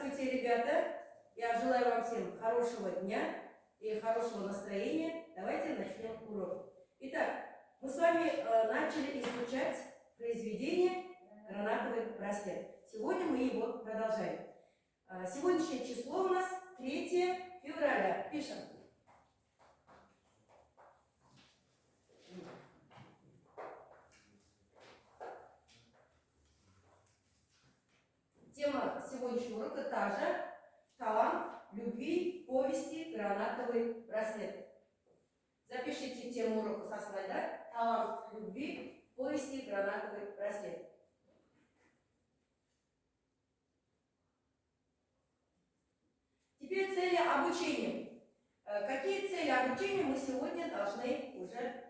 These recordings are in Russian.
Здравствуйте, ребята! Я желаю вам всем хорошего дня и хорошего настроения. Давайте начнем урок. Итак, мы с вами начали изучать произведение «Гранатовый браслет». Сегодня мы его продолжаем. Сегодняшнее число у нас 3 февраля. Пишем. Тема сегодняшнего урока та же. Талант любви, повести, гранатовый браслет. Запишите тему урока со слайда. Талант любви, повести, гранатовый браслет. Теперь цели обучения. Какие цели обучения мы сегодня должны уже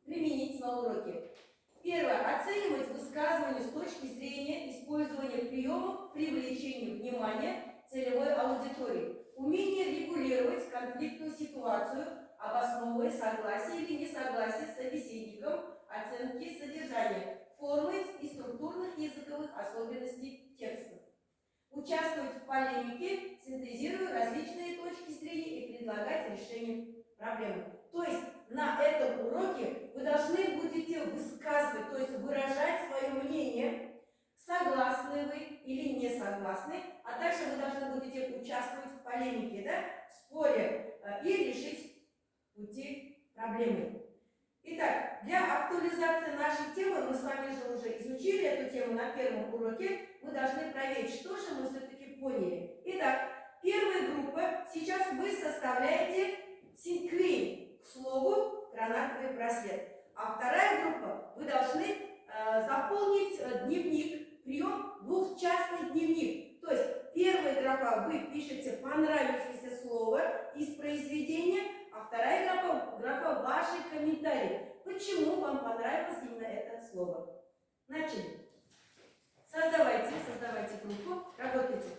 применить на уроке? Первое. Оценивать высказывание с точки зрения использования приемов привлечения внимания целевой аудитории. Умение регулировать конфликтную ситуацию, обосновывая согласие или несогласие с собеседником, оценки содержания, формы и структурных языковых особенностей текста. Участвовать в полемике, синтезируя различные точки зрения и предлагать решение проблемы. То есть на этом уроке вы должны будете высказывать, то есть выражать свое мнение, согласны вы или не согласны, а также вы должны будете участвовать в полемике, да, в споре и решить пути проблемы. Итак, для актуализации нашей темы, мы с вами же уже изучили эту тему на первом уроке, мы должны проверить, что же мы все-таки поняли. Итак, первая группа, сейчас вы составляете синквейн, к слову, гранатовый браслет. А вторая группа, вы должны заполнить дневник, прием двухчастный дневник. То есть первая графа вы пишете понравившееся слово из произведения, а вторая графа ваши комментарии. Почему вам понравилось именно это слово? Начали. Создавайте группу, работайте.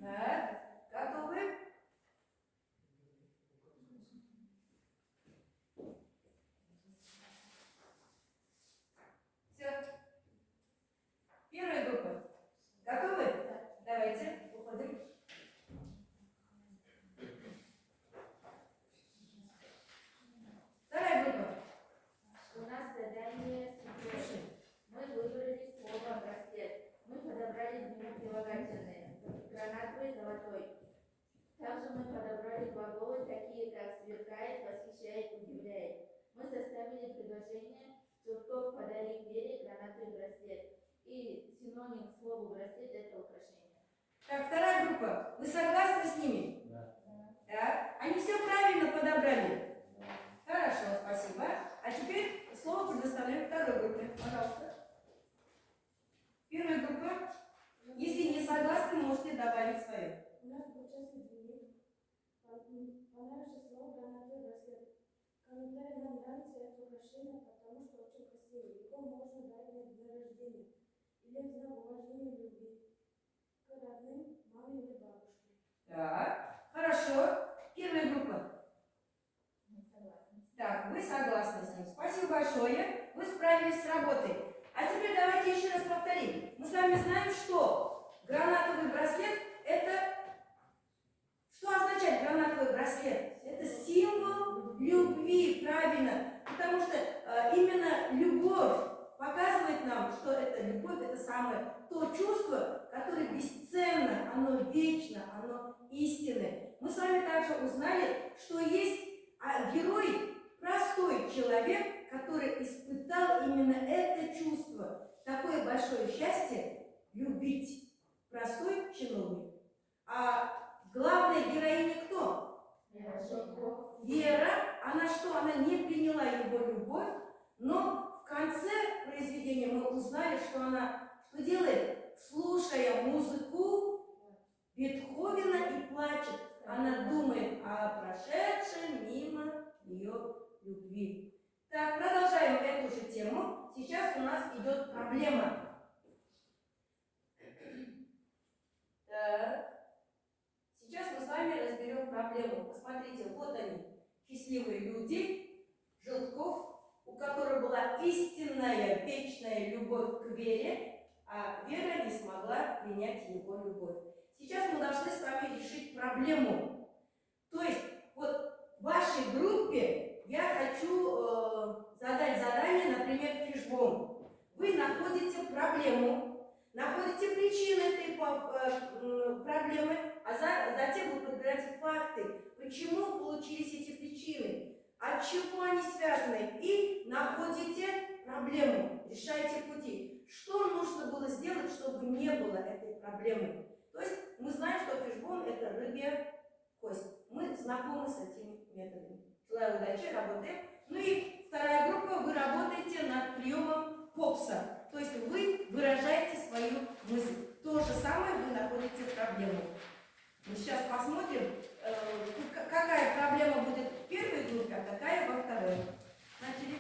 Так, готовы? Все. Первая группа. Готовы? Давайте, уходим. Вторая группа. У нас задание следующее. Мы выбрали слово «браслет». Мы подобрали к нему прилагательные «гранатовый», «золотой». Также мы подобрали глаголы, такие как «сверкает», «восхищает», «удивляет». Мы составили предложение «Чурков подарил Вере гранатовый браслет». И синоним к слову «браслет» – это украшение. Так, вторая группа. Вы согласны с ними? Да. Да. Они все правильно подобрали? Да. Хорошо, спасибо. А теперь слово предоставляю второй группе. Пожалуйста. Первая группа. Если не согласны, можете добавить свое. У нас двухчастный дневник. Понравился слово «гранатовый браслет». Комментарий: нам нравится это украшение, потому что очень красивое. Его можно дать на день рождения или в знак уважения и любви к родным, маме или бабушке. Так, хорошо. Первая группа. Мы согласны. Так, вы согласны с ним. Спасибо большое. Вы справились с работой. А теперь давайте еще раз повторим. Мы с вами знаем, что гранатовый браслет – это... Что означает гранатовый браслет? Это символ любви, правильно. Потому что именно любовь показывает нам, что это любовь, это самое то чувство, которое бесценно, оно оно истинное. Мы с вами также узнали, что есть герой, простой человек, который испытал именно это чувство, такое большое счастье любить. Простой чиновник. А главная героиня кто? Вера. Она что? Она не приняла его любовь, но в конце произведения мы узнали, что она что делает? Слушая музыку Бетховена и плачет. Она думает о прошедшем мимо ее любви. Так, продолжаем эту же тему. Сейчас у нас идет проблема. Так. Сейчас мы с вами разберем проблему. Посмотрите, вот они, счастливые люди, Желтков, у которых была истинная, вечная любовь к Вере, а Вера не смогла принять его любовь. Сейчас мы должны с вами решить проблему. То есть, вот в вашей группе я хочу задать задание, например, фишбон. Вы находите проблему, находите причины этой проблемы, а затем вы подбираете факты, почему получились эти причины, от чего они связаны, и находите проблему, решаете пути. Что нужно было сделать, чтобы не было этой проблемы? То есть мы знаем, что фишбон – это рыбья кость. Мы знакомы с этими методами. Желаю удачи, работаем. Ну и вторая группа, вы работаете над приемом Попса. То есть вы выражаете свою мысль. То же самое вы находите проблему. Мы сейчас посмотрим, какая проблема будет в первой группе, а какая во второй. Начали.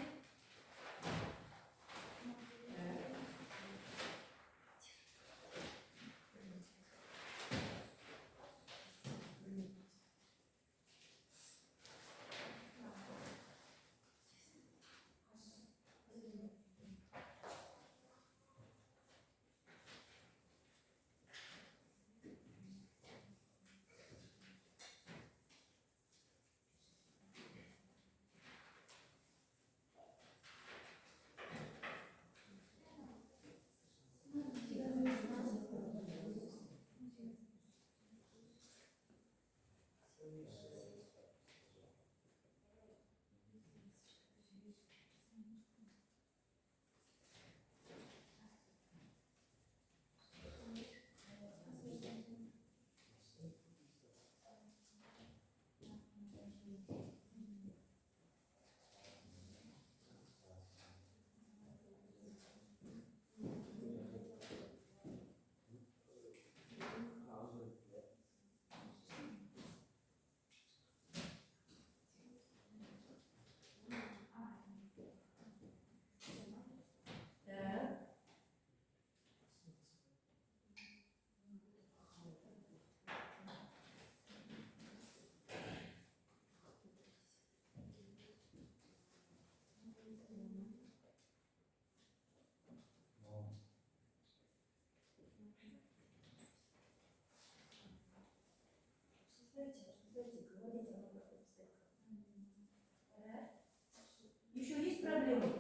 Еще есть проблемы?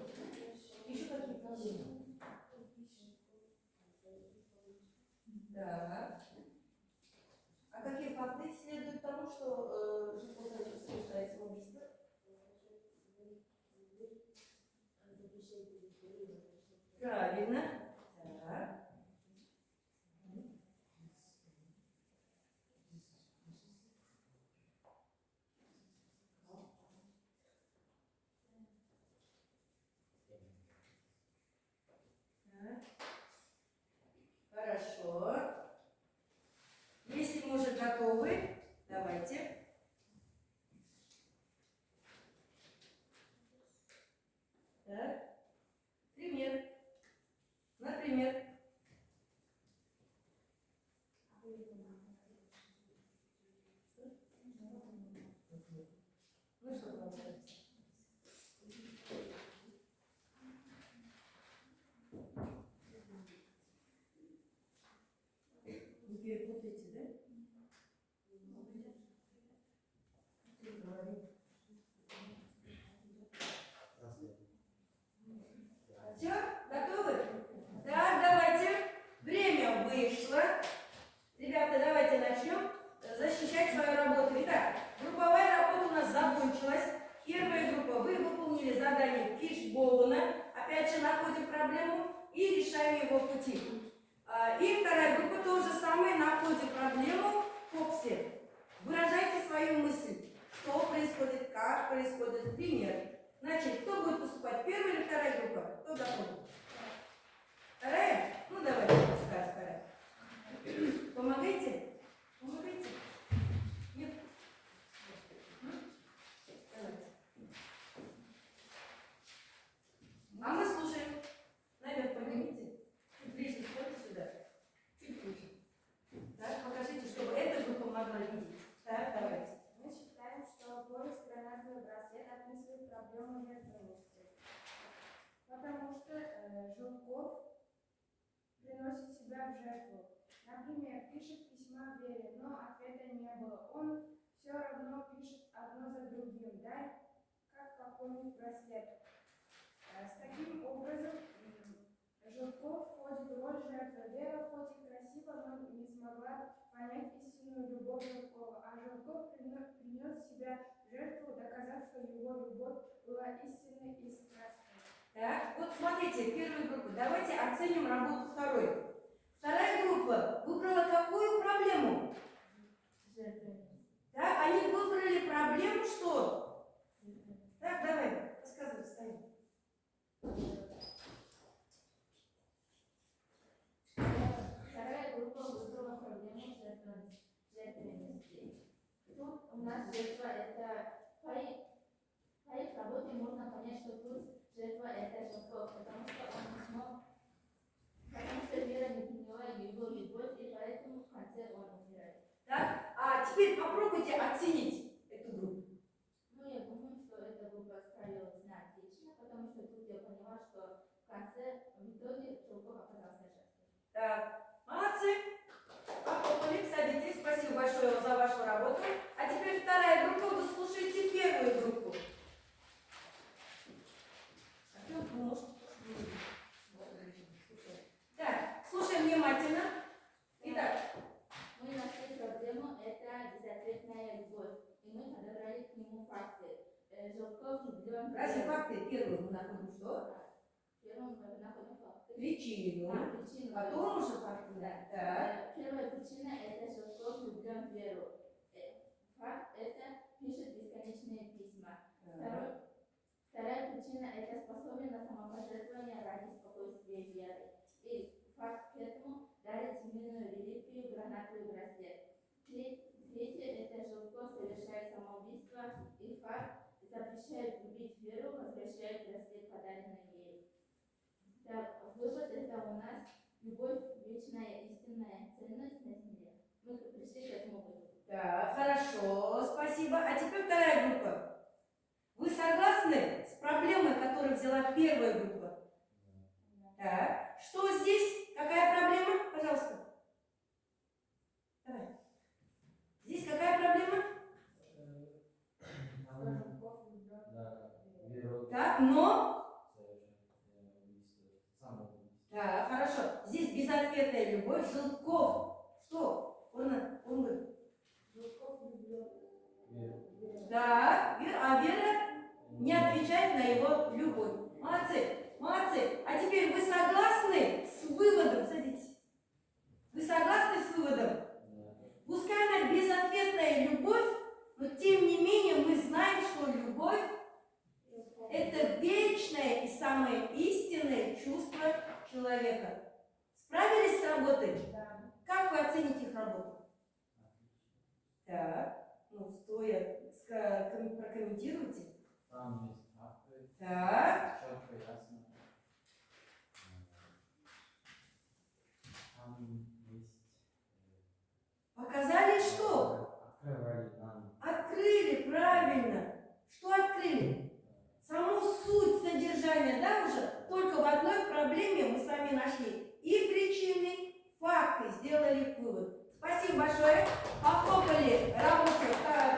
Еще какие проблемы? Да. А какие факты следуют тому, что животное совершает самоубийство? Правильно. Так. Хорошо. Если мы уже готовы, давайте. Так. Пример. Например. Ну что вам сказать? Вы перепутаете, да? Все, готовы? Так, давайте. Время вышло. Ребята, давайте начнем. пути. И вторая группа то же самое, находит проблему в КОПСе. Выражайте свою мысль, что происходит, как происходит, пример. Значит, кто будет выступать, первая или вторая группа? Кто доходит? Вторая? Ну давайте, пускай вторая. Помогайте? Помогайте? Нет? Давайте. А мы слушаем. Наверх поднимите. Чуть ближе стойте сюда. Чуть ближе. Так, покажите, чтобы эта группа могла видеть. Так, давайте. Мы считаем, что поиск гранатовый браслет описывает проблему жертвенности, потому что Жулков приносит себя в жертву. Например, пишет письма Вере, но ответа не было. Он все равно пишет одно за другим, да, как какой-нибудь браслет. С таким образом Жулков входит в роль жертвы. Вера хоть и красиво, но не смогла понять истинную любовь Жулкова, а Жулков принес себя в жертву, доказав, что его любовь была истинной и страстной. Так, вот смотрите, первую группу. Давайте оценим работу второй. Вторая группа выбрала какую проблему? Так, они выбрали проблему что? Так, давай, рассказывай, встань. Вторая группа выбрала проблему жертвенности. Тут у нас жертва это по их работе можно понять, что тут жертва это Жулков, потому что он не смог, потому что Вера не приняла его любовь, и поэтому в конце он умирает. Так, а теперь попробуйте оценить эту группу. Ну, я думаю, что эта группа справилась на отлично, потому что тут я поняла, что в конце, в итоге, Жулков оказался жертвой. Так, молодцы. Похлопали, садитесь. Спасибо большое за вашу работу. А теперь вторая группа. Вы слушаете первую группу. Так, слушаем внимательно. Итак, Мы нашли проблему, это безответная любовь, и мы подобрали к нему факты. Жулков влюблен в разве Веру. факты первую мы находим что? Первым мы находим факты. Причину. Причину. Потом уже факты. Да. Так. Первая причина это Жулков влюблен в Веру. Факт это пишет бесконечные письма. Вторая причина это способен на самопожертвование ради спокойствия Веры. И факт к этому дарит семейную реликвию гранатовый браслет. Третье это Жулков совершает самоубийство, и факт запрещает любить Веру, возвращает браслет, подаренный ей. Так, вывод это у нас любовь, вечная истинная ценность на земле. Мы пришли к этому выводу. Так, хорошо, спасибо. А теперь вторая группа. Вы согласны с проблемой, которую взяла первая группа? Так, что здесь? Какая проблема? Пожалуйста. Давай. Здесь какая проблема? Так, но? Так, хорошо. Здесь безответная любовь. Жулков. Что? Он говорит. Жулков влюблен. Да, а Вера не отвечает на его любовь. Молодцы, молодцы. А теперь вы согласны с выводом? Садитесь. Вы согласны с выводом? Пускай она безответная любовь, но тем не менее мы знаем, что любовь – это вечное и самое истинное чувство человека. Справились с работой? Да. Как вы оцените их работу? Так, ну стоя прокомментируйте. Там есть факты, Так, четко, ясно. Там есть... показали что? Открывали нам. Открыли, правильно. Что открыли? Саму суть содержания, да, уже? Только в одной проблеме мы с вами нашли и причины, факты, сделали вывод. Спасибо большое. Похлопали работу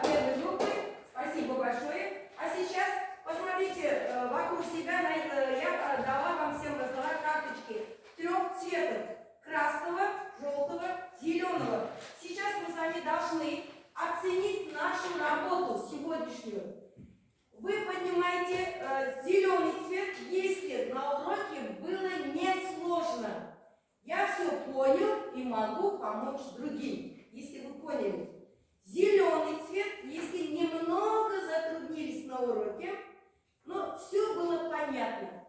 первой группы. Спасибо большое. А сейчас посмотрите вокруг себя. Я дала вам всем, раздала карточки 3 цветов. Красного, желтого, зеленого. Сейчас мы с вами должны оценить нашу работу сегодняшнюю. Вы поднимаете зеленый цвет, если на уроке было несложно. Я все понял и могу помочь другим, если вы поняли. Зеленый цвет, если немного затруднились на уроке, но все было понятно.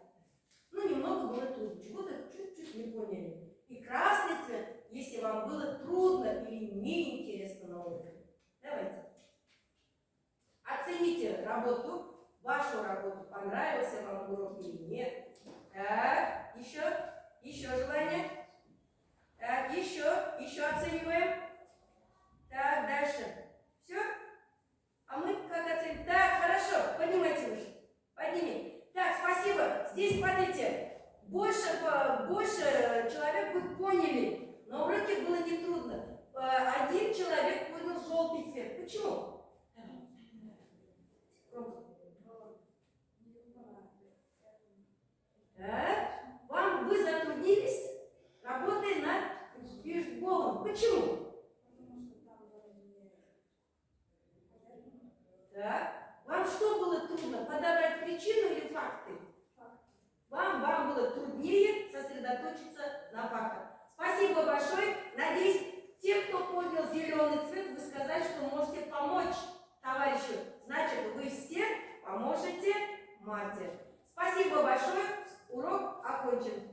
Ну, немного было трудно, чего-то чуть-чуть не поняли. И красный цвет, если вам было трудно или неинтересно на уроке. Давайте. Оцените работу, вашу работу, понравился вам урок или нет. Так, еще желание. Так, еще оцениваем. Так, дальше. Все? А мы как оценим? Так, хорошо, поднимайте выше. Подними. Так, спасибо. Здесь, смотрите, больше человек вы поняли. На уроке было нетрудно. Один человек понял желтый цвет. Почему? Так, вы затруднились, работая над фишболом. Почему? Так, вам что было трудно? Подобрать причину или факты? Вам было труднее сосредоточиться на фактах. Спасибо большое. Надеюсь, те, кто понял зеленый цвет, вы сказали, что можете помочь товарищу. Значит, вы все поможете мате. Спасибо большое. Урок окончен.